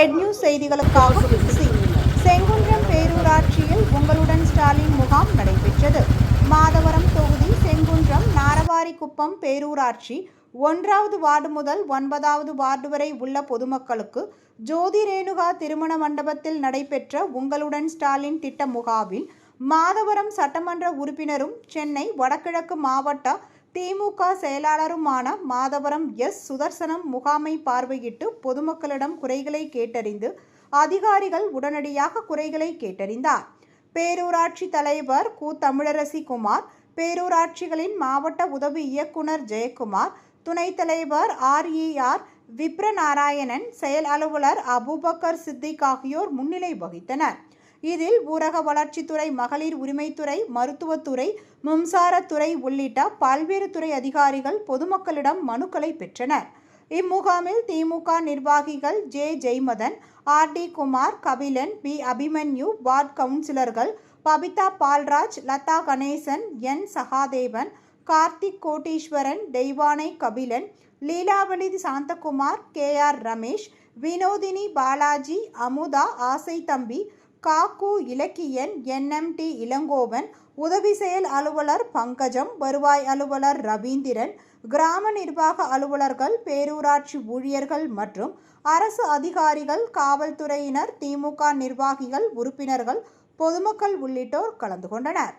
Red news செய்திகளுக்காக PC. Sengundram பேரூராட்சியில் உங்களுடன் ஸ்டாலின் முகாம் நடைபெற்றது. மாதவரம் தொகுதி செங்குன்றம் நாரவாரிக்குப்பம் பேரூராட்சி 1வது வார்டு முதல் 9வது வார்டு வரை உள்ள பொதுமக்களுக்கு ஜோதி ரேணுகா திருமண மண்டபத்தில் நடைபெற்ற உங்களுடன் ஸ்டாலின் திட்ட முகாமில் மாதவரம் சட்டமன்ற உறுப்பினரும் சென்னை வடகிழக்கு மாவட்ட திமுக செயலாளருமான மாதவரம் எஸ். சுதர்சனம் முகாமை பார்வையிட்டு பொதுமக்களிடம் குறைகளை கேட்டறிந்து அதிகாரிகள் உடனடியாக குறைகளை கேட்டறிந்தார். பேரூராட்சி தலைவர் கு. தமிழரசி குமார், பேரூராட்சிகளின் மாவட்ட உதவி இயக்குனர் ஜெயக்குமார், துணைத் தலைவர் RER விப்ரநாராயணன், செயல் அலுவலர் அபூபக்கர் சித்திக் ஆகியோர் முன்னிலை வகித்தனர். இதில் ஊரக வளர்ச்சித்துறை, மகளிர் உரிமைத்துறை, மருத்துவத்துறை, மின்சாரத்துறை உள்ளிட்ட பல்வேறு துறை அதிகாரிகள் பொதுமக்களிடம் மனுக்களை பெற்றனர். இம்முகாமில் திமுக நிர்வாகிகள் J. Jayamathan, RD Kumar, Kabilan, B. Abhimanyu, ward கவுன்சிலர்கள் பபிதா பால்ராஜ், லதா கணேசன், N. சகாதேவன், கார்த்திக் கோட்டீஸ்வரன், தெய்வானை கபிலன், லீலாவதி சாந்தகுமார், KR ரமேஷ், வினோதினி பாலாஜி, அமுதா, ஆசை தம்பி, காக்கு இலக்கியன், NMT இளங்கோவன், உதவி செயல் அலுவலர் பங்கஜம், வருவாய் அலுவலர் ரவீந்திரன், கிராம நிர்வாக அலுவலர்கள், பேரூராட்சி ஊழியர்கள் மற்றும் அரசு அதிகாரிகள், காவல்துறையினர், திமுக நிர்வாகிகள், உறுப்பினர்கள், பொதுமக்கள் உள்ளிட்டோர் கலந்து கொண்டனர்.